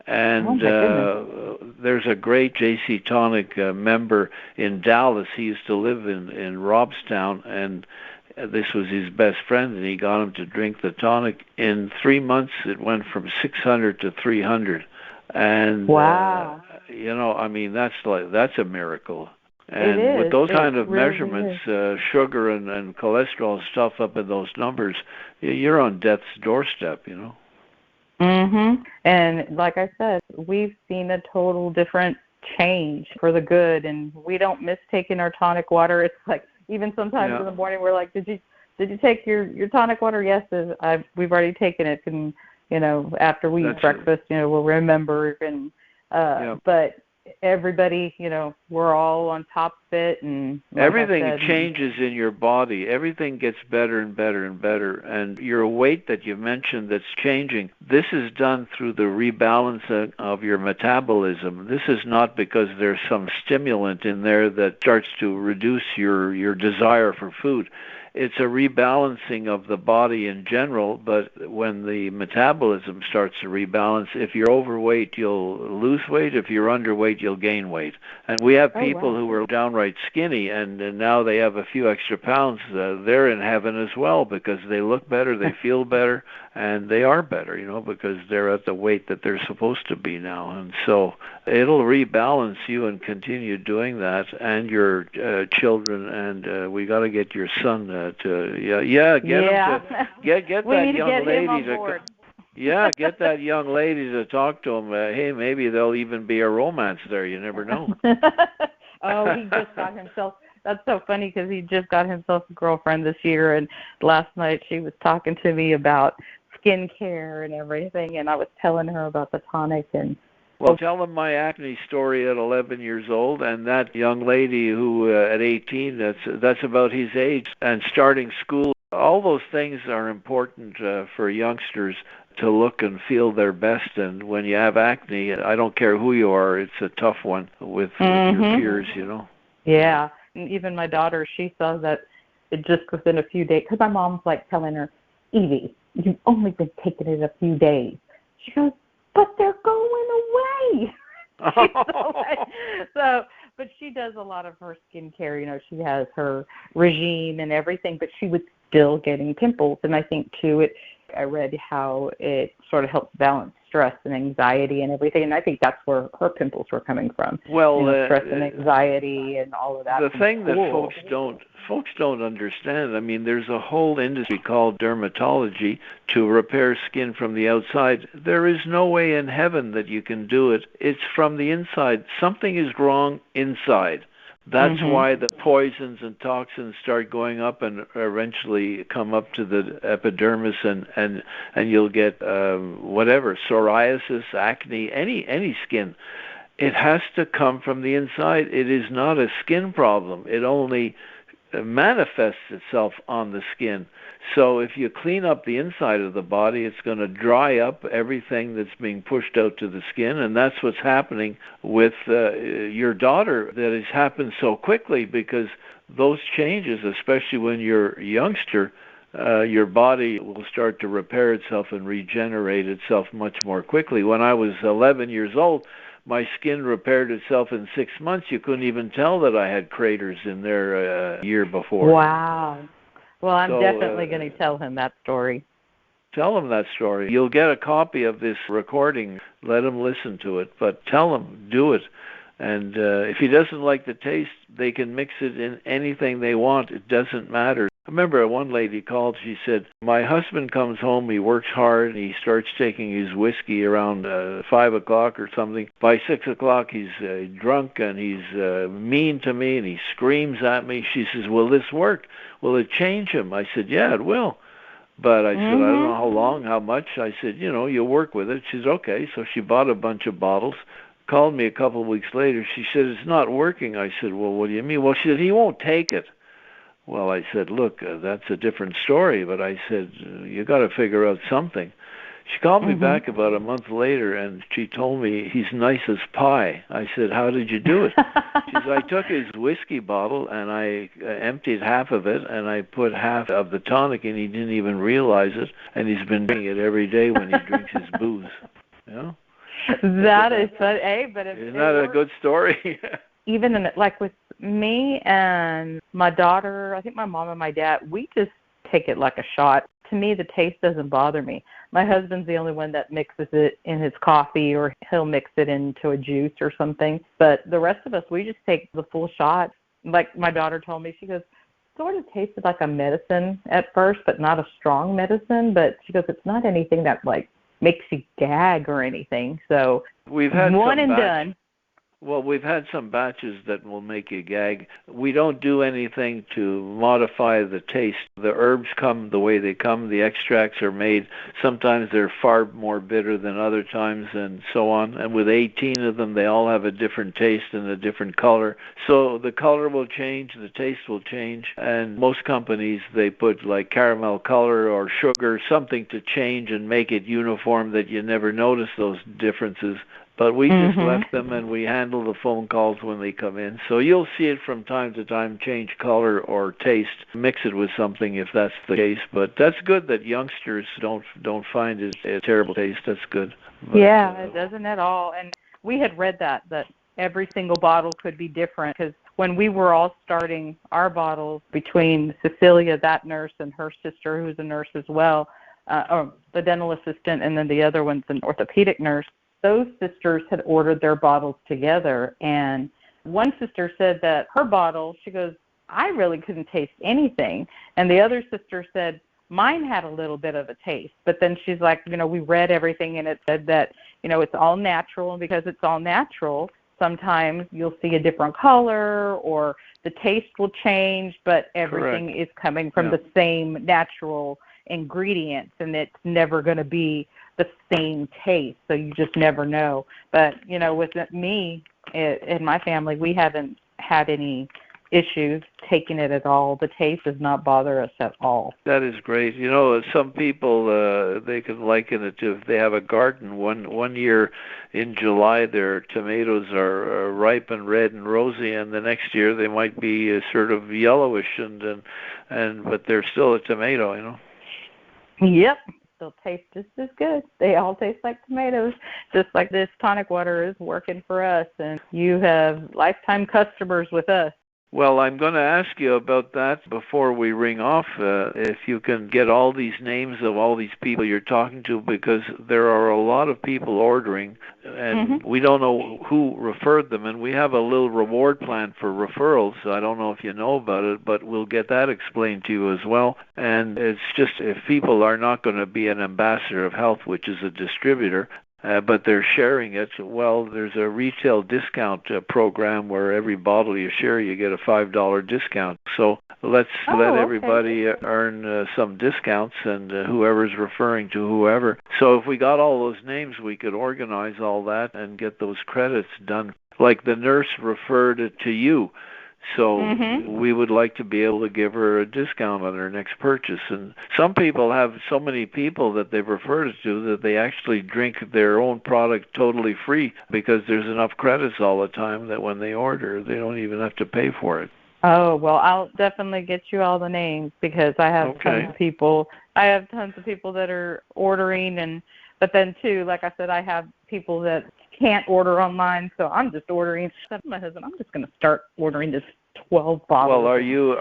Speaker 1: And there's a great JC Tonic member in Dallas. He used to live in Robstown, and this was his best friend, and he got him to drink the tonic. In 3 months, it went from 600 to 300. And,
Speaker 2: wow.
Speaker 1: That's a miracle. And with those kind of really measurements, sugar and cholesterol stuff up in those numbers, you're on death's doorstep,
Speaker 2: Mhm. And like I said, we've seen a total different change for the good, and we don't miss taking our tonic water. It's like even sometimes in the morning we're like, did you take your tonic water? Yes, we've already taken it, and after we eat breakfast, we'll remember. And but everybody, we're all on top of it, and like
Speaker 1: everything changes in your body. Everything gets better and better and better. And your weight that you mentioned that's changing, this is done through the rebalancing of your metabolism. This is not because there's some stimulant in there that starts to reduce your desire for food. It's a rebalancing of the body in general, but when the metabolism starts to rebalance, if you're overweight, you'll lose weight. If you're underweight, you'll gain weight. And we have people who were downright skinny, and now they have a few extra pounds. They're in heaven as well because they look better, they feel better, and they are better, because they're at the weight that they're supposed to be now. And so it'll rebalance you and continue doing that, and your children, and we got to get your son him to get that young lady to get that young lady to talk to him. Hey, maybe there'll even be a romance there. You never know.
Speaker 2: Oh, he just got himself. That's so funny because he just got himself a girlfriend this year, and last night she was talking to me about skincare and everything, and I was telling her about the tonic. And
Speaker 1: well, tell him my acne story at 11 years old, and that young lady who at 18, that's about his age, and starting school. All those things are important for youngsters to look and feel their best. And when you have acne, I don't care who you are, it's a tough one with your peers,
Speaker 2: Yeah, and even my daughter, she saw that it just within a few days, because my mom's like telling her, Evie, you've only been taking it a few days. She goes, but they're going away. But she does a lot of her skincare. She has her regime and everything, but she was still getting pimples. And I think, too, I read how it sort of helps balance stress and anxiety and everything, and I think that's where her pimples were coming from.
Speaker 1: Well,
Speaker 2: stress and anxiety and all of that.
Speaker 1: The thing that folks don't understand, there's a whole industry called dermatology to repair skin from the outside. There is no way in heaven that you can do it. It's from the inside. Something is wrong inside. That's why the poisons and toxins start going up and eventually come up to the epidermis, and you'll get psoriasis, acne, any skin. It has to come from the inside. It is not a skin problem. It only manifests itself on the skin. So if you clean up the inside of the body, it's going to dry up everything that's being pushed out to the skin, and that's what's happening with your daughter. That has happened so quickly because those changes, especially when you're a youngster, your body will start to repair itself and regenerate itself much more quickly. When I was 11 years old, my skin repaired itself in 6 months. You couldn't even tell that I had craters in there a year before.
Speaker 2: Wow. Well, I'm definitely going to tell him that story.
Speaker 1: Tell him that story. You'll get a copy of this recording. Let him listen to it. But tell him, do it. And if he doesn't like the taste, they can mix it in anything they want. It doesn't matter. I remember one lady called, she said, my husband comes home, he works hard, and he starts taking his whiskey around 5 o'clock or something. By 6 o'clock, he's drunk, and he's mean to me, and he screams at me. She says, will this work? Will it change him? I said, yeah, it will. But I said, I don't know how long, how much. I said, you'll work with it. She said, okay. So she bought a bunch of bottles, called me a couple of weeks later. She said, it's not working. I said, well, what do you mean? Well, she said, he won't take it. Well, I said, look, that's a different story. But I said, you got to figure out something. She called me back about a month later, and she told me he's nice as pie. I said, how did you do it? She said, I took his whiskey bottle, and I emptied half of it, and I put half of the tonic, and he didn't even realize it, and he's been drinking it every day when he drinks his booze.
Speaker 2: That is fun, but
Speaker 1: isn't that a good story?
Speaker 2: Even like with me and my daughter, I think my mom and my dad, we just take it like a shot. To me, the taste doesn't bother me. My husband's the only one that mixes it in his coffee, or he'll mix it into a juice or something. But the rest of us, we just take the full shot. Like my daughter told me, she goes, sort of tasted like a medicine at first, but not a strong medicine. But she goes, it's not anything that like makes you gag or anything. So
Speaker 1: we've had
Speaker 2: one and done.
Speaker 1: Well, we've had some batches that will make you gag. We don't do anything to modify the taste. The herbs come the way they come. The extracts are made. Sometimes they're far more bitter than other times, and so on. And with 18 of them, they all have a different taste and a different color. So the color will change, the taste will change. And most companies, they put like caramel color or sugar, something to change and make it uniform that you never notice those differences. But we just left them, and we handle the phone calls when they come in. So you'll see it from time to time, change color or taste, mix it with something if that's the case. But that's good that youngsters don't find it a terrible taste. That's good. But,
Speaker 2: it doesn't at all. And we had read that every single bottle could be different, because when we were all starting our bottles, between Cecilia, that nurse, and her sister, who's a nurse as well, the dental assistant, and then the other one's an orthopedic nurse, those sisters had ordered their bottles together, and one sister said that her bottle, she goes, I really couldn't taste anything. And the other sister said, mine had a little bit of a taste. But then she's like, we read everything, and it said that, it's all natural, and because it's all natural, sometimes you'll see a different color or the taste will change, but everything is coming from the same natural ingredients, and it's never going to be the same taste, so you just never know. But with me and my family, we haven't had any issues taking it at all. The taste does not bother us at all.
Speaker 1: That is great. Some people they can liken it to if they have a garden. One year in July, their tomatoes are ripe and red and rosy, and the next year they might be sort of yellowish and but they're still a tomato.
Speaker 2: Yep. They'll taste just as good. They all taste like tomatoes, just like this tonic water is working for us, and you have lifetime customers with us.
Speaker 1: Well, I'm going to ask you about that before we ring off, if you can get all these names of all these people you're talking to, because there are a lot of people ordering, and we don't know who referred them, and we have a little reward plan for referrals. I don't know if you know about it, but we'll get that explained to you as well. And it's just, if people are not going to be an ambassador of health, which is a distributor, but they're sharing it, well, there's a retail discount program where every bottle you share, you get a $5 discount. So let everybody earn some discounts, and whoever's referring to whoever. So if we got all those names, we could organize all that and get those credits done. Like the nurse referred it to you. So we would like to be able to give her a discount on her next purchase. And some people have so many people that they've referred it to that they actually drink their own product totally free, because there's enough credits all the time that when they order, they don't even have to pay for it.
Speaker 2: Oh, well, I'll definitely get you all the names, because I have tons of people. I have tons of people that are ordering, but then too, like I said, I have people that can't order online, so I'm just ordering. My husband, I'm just going to start ordering this 12 bottles.
Speaker 1: Well, are you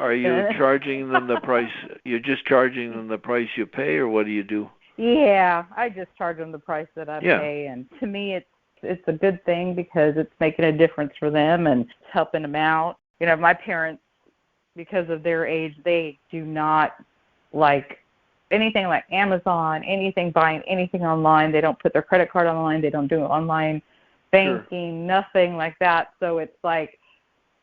Speaker 1: charging them the price? You're just charging them the price you pay, or what do you do?
Speaker 2: Yeah, I just charge them the price that I pay, and to me, it's a good thing, because it's making a difference for them and it's helping them out. My parents, because of their age, they do not like anything like Amazon, buying anything online. They don't put their credit card online. They don't do online banking, nothing like that. So it's like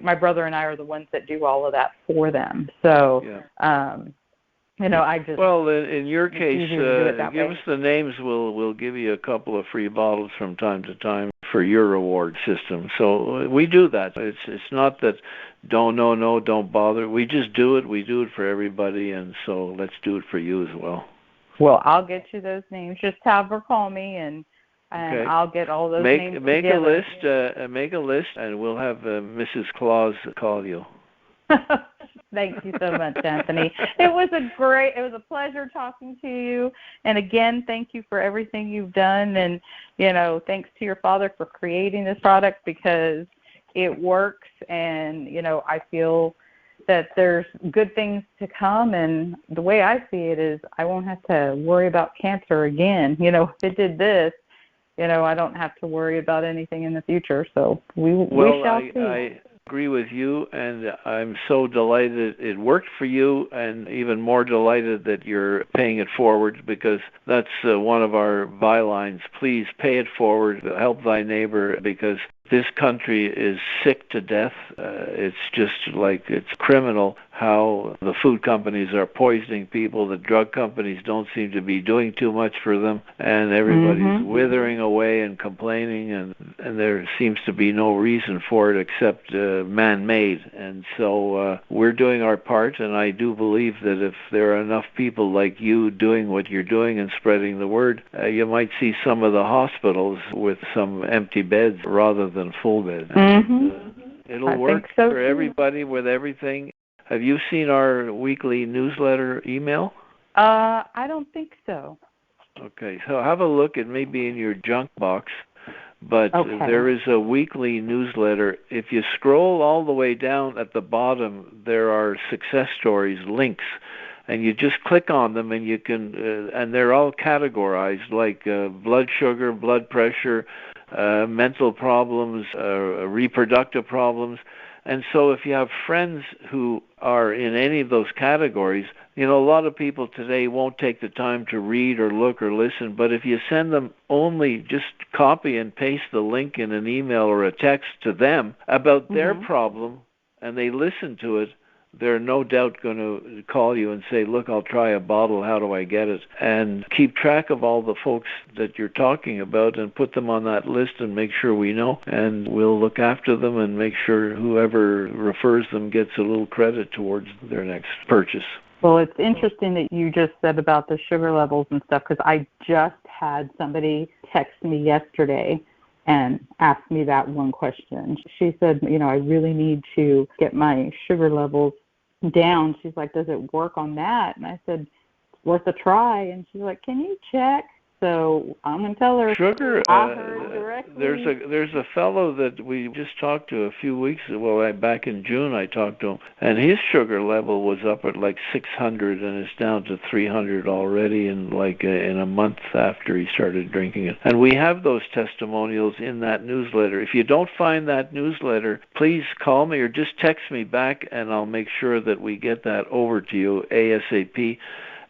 Speaker 2: my brother and I are the ones that do all of that for them. So, I just...
Speaker 1: Well, in your case, give us the names. We'll give you a couple of free bottles from time to time for your reward system. So we do that. It's not that don't bother. We just do it. We do it for everybody, and so let's do it for you as well.
Speaker 2: Well, I'll get you those names. Just have her call me, and I'll get all those names together.
Speaker 1: Make a list, and we'll have Mrs. Claus call you.
Speaker 2: Thank you so much, Anthony. It was a pleasure talking to you. And again, thank you for everything you've done. And, thanks to your father for creating this product, because it works. And, I feel that there's good things to come. And the way I see it is I won't have to worry about cancer again. If it did this, I don't have to worry about anything in the future. So we shall see.
Speaker 1: I agree with you, and I'm so delighted it worked for you, and even more delighted that you're paying it forward, because that's one of our bylines. Please pay it forward, help thy neighbor, because this country is sick to death. It's just like it's criminal how the food companies are poisoning people. The drug companies don't seem to be doing too much for them, and everybody's withering away and complaining, and there seems to be no reason for it except man-made. And so we're doing our part, and I do believe that if there are enough people like you doing what you're doing and spreading the word, you might see some of the hospitals with some empty beds rather than full beds. It'll work for everybody with everything. Have you seen our weekly newsletter email?
Speaker 2: I don't think so.
Speaker 1: Okay, so have a look. It may be in your junk box, but there is a weekly newsletter. If you scroll all the way down at the bottom, there are success stories, links, and you just click on them, and you can, and they're all categorized, like blood sugar, blood pressure, mental problems, reproductive problems. And so if you have friends who are in any of those categories, a lot of people today won't take the time to read or look or listen, but if you send them only just copy and paste the link in an email or a text to them about their problem, and they listen to it, they're no doubt going to call you and say, look, I'll try a bottle, how do I get it? And keep track of all the folks that you're talking about and put them on that list and make sure we know. And we'll look after them and make sure whoever refers them gets a little credit towards their next purchase.
Speaker 2: Well, it's interesting that you just said about the sugar levels and stuff, because I just had somebody text me yesterday and asked me that one question. She said, I really need to get my sugar levels down. She's like, does it work on that? And I said, it's worth a try. And she's like, can you check? So I'm going to tell her.
Speaker 1: Sugar,
Speaker 2: I heard directly.
Speaker 1: There's a fellow that we just talked to a few weeks ago. Back in June I talked to him, and his sugar level was up at like 600, and it's down to 300 already in a month after he started drinking it. And we have those testimonials in that newsletter. If you don't find that newsletter, please call me or just text me back, and I'll make sure that we get that over to you ASAP.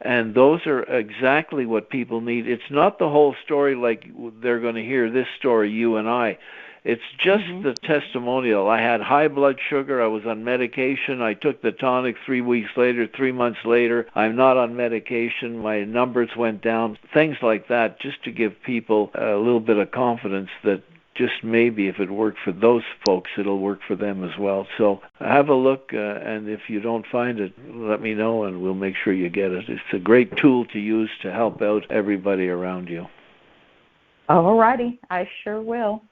Speaker 1: And those are exactly what people need. It's not the whole story like they're going to hear this story, you and I. It's just the testimonial. I had high blood sugar. I was on medication. I took the tonic 3 weeks later, 3 months later. I'm not on medication. My numbers went down. Things like that, just to give people a little bit of confidence that just maybe if it worked for those folks, it'll work for them as well. So have a look, and if you don't find it, let me know, and we'll make sure you get it. It's a great tool to use to help out everybody around you.
Speaker 2: All righty. I sure will.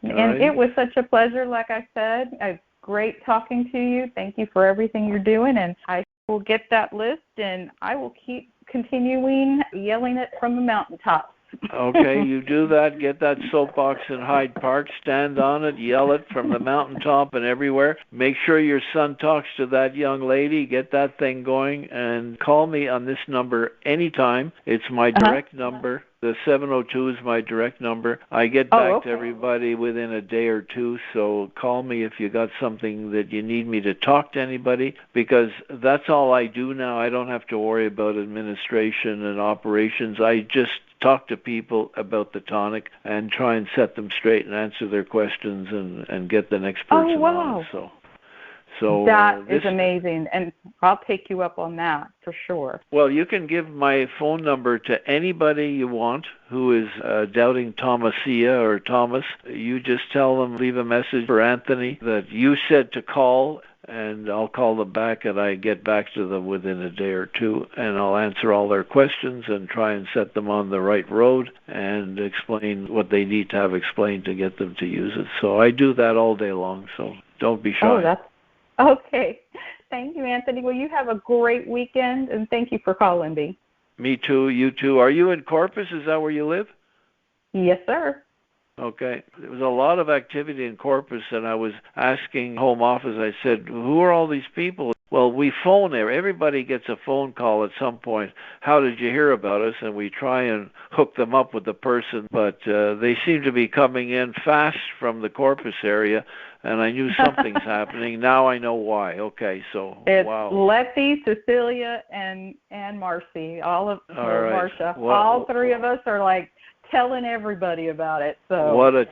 Speaker 1: And
Speaker 2: it was such a pleasure, like I said. Great talking to you. Thank you for everything you're doing, and I will get that list, and I will keep continuing yelling it from the mountaintops.
Speaker 1: Okay, you do that. Get that soapbox in Hyde Park, stand on it, yell it from the mountaintop and everywhere. Make sure your son talks to that young lady. Get that thing going and call me on this number anytime. It's my direct number. The 702 is my direct number. I get back to everybody within a day or two, so call me if you got something that you need me to talk to anybody, because that's all I do now. I don't have to worry about administration and operations. I just talk to people about the tonic and try and set them straight and answer their questions and get the next person on. So
Speaker 2: that is amazing, and I'll take you up on that for sure.
Speaker 1: Well, you can give my phone number to anybody you want who is doubting Thomasia or Thomas. You just tell them, leave a message for Anthony that you said to call, and I'll call them back, and I get back to them within a day or two, and I'll answer all their questions and try and set them on the right road and explain what they need to have explained to get them to use it. So I do that all day long, so don't be shy.
Speaker 2: Okay. Thank you, Anthony. Well, you have a great weekend, and thank you for calling me.
Speaker 1: Me too. You too. Are you in Corpus? Is that where you live?
Speaker 2: Yes, sir.
Speaker 1: Okay. There was a lot of activity in Corpus, and I was asking Home Office, I said, who are all these people? Well, we phone there. Everybody gets a phone call at some point. How did you hear about us? And we try and hook them up with the person, but they seem to be coming in fast from the Corpus area, and I knew something's happening. Now I know why. Okay, so
Speaker 2: it's
Speaker 1: wow.
Speaker 2: Letty, Cecilia, and Marcia. Marcia.
Speaker 1: Well,
Speaker 2: all three of us are like telling everybody about it. So
Speaker 1: what a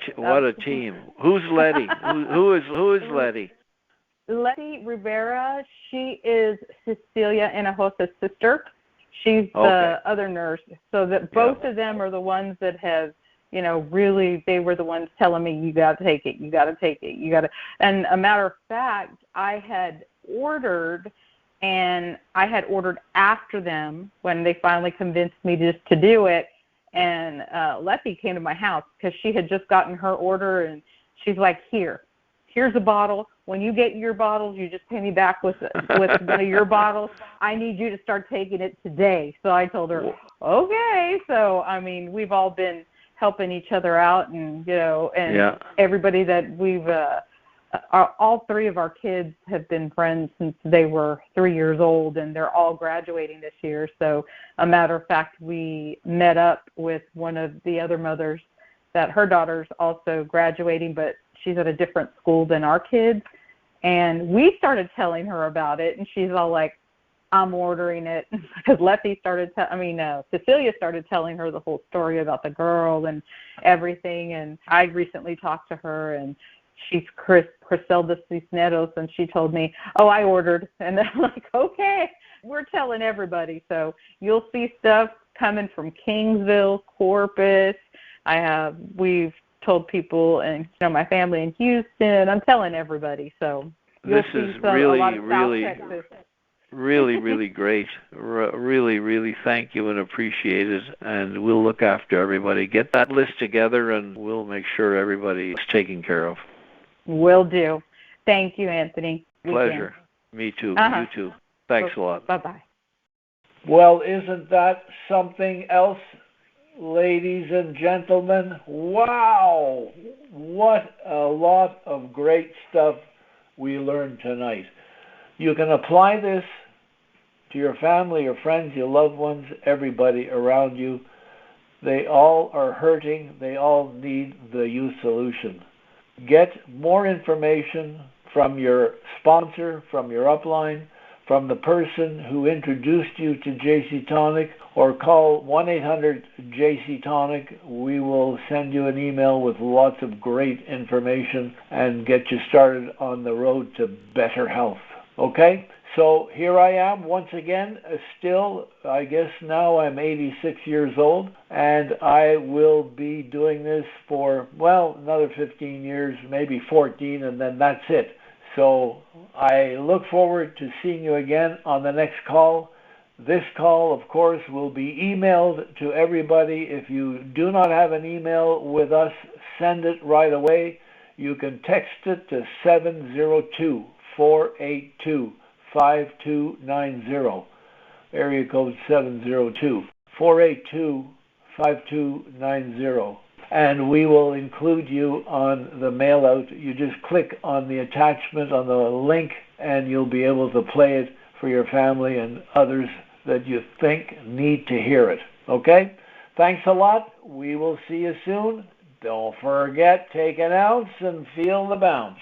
Speaker 1: team. Who's Letty? who is Letty?
Speaker 2: Letty Rivera. She is Cecilia Hinojosa's sister. She's the other nurse. So that both of them are the ones that have, really, they were the ones telling me, you got to take it, you got to take it, you got to. And a matter of fact, I had ordered after them when they finally convinced me just to do it. And Letty came to my house because she had just gotten her order, and she's like, here's a bottle. When you get your bottles, you just pay me back with one of your bottles. I need you to start taking it today. So I told her, okay. So, I mean, we've all been helping each other out, and, everybody that we've all three of our kids have been friends since they were 3 years old, and they're all graduating this year. So, a matter of fact, we met up with one of the other mothers that her daughter's also graduating, but she's at a different school than our kids. And we started telling her about it, and she's all like, I'm ordering it. Because Cecilia started telling her the whole story about the girl and everything. And I recently talked to her, and she's Criselda Cisneros, and she told me, I ordered. And I'm like, okay, we're telling everybody. So you'll see stuff coming from Kingsville, Corpus. We've told people, and my family in Houston. I'm telling everybody. So
Speaker 1: this is really great. Really thank you and appreciate it. And we'll look after everybody. Get that list together, and we'll make sure everybody is taken care of.
Speaker 2: Will do. Thank you, Anthony.
Speaker 1: Pleasure. Me too. You too. Thanks a lot.
Speaker 2: Bye-bye.
Speaker 1: Well, isn't that something else? Ladies and gentlemen, wow, what a lot of great stuff we learned tonight. You can apply this to your family, your friends, your loved ones, everybody around you. They all are hurting. They all need the youth solution. Get more information from your sponsor, from your upline, from the person who introduced you to JC Tonic, or call 1-800-JC Tonic. We will send you an email with lots of great information and get you started on the road to better health. Okay? So here I am once again, still, I guess now I'm 86 years old, and I will be doing this for, another 15 years, maybe 14, and then that's it. So I look forward to seeing you again on the next call. This call, of course, will be emailed to everybody. If you do not have an email with us, send it right away. You can text it to 702-482-5290. Area code 702-482-5290. 5290. And we will include you on the mail out. You just click on the attachment on the link and you'll be able to play it for your family and others that you think need to hear it. Okay? Thanks a lot. We will see you soon. Don't forget, take an ounce and feel the bounce.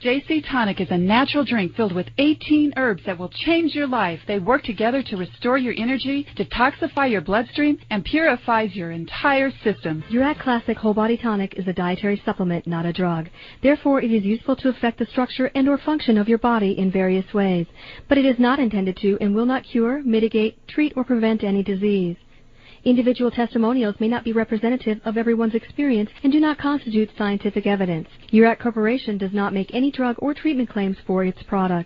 Speaker 3: JC Tonic is a natural drink filled with 18 herbs that will change your life. They work together to restore your energy, detoxify your bloodstream, and purifies your entire system.
Speaker 4: Urac Classic Whole Body Tonic is a dietary supplement, not a drug. Therefore, it is useful to affect the structure and or function of your body in various ways. But it is not intended to and will not cure, mitigate, treat, or prevent any disease. Individual testimonials may not be representative of everyone's experience and do not constitute scientific evidence. Urac Corporation does not make any drug or treatment claims for its product.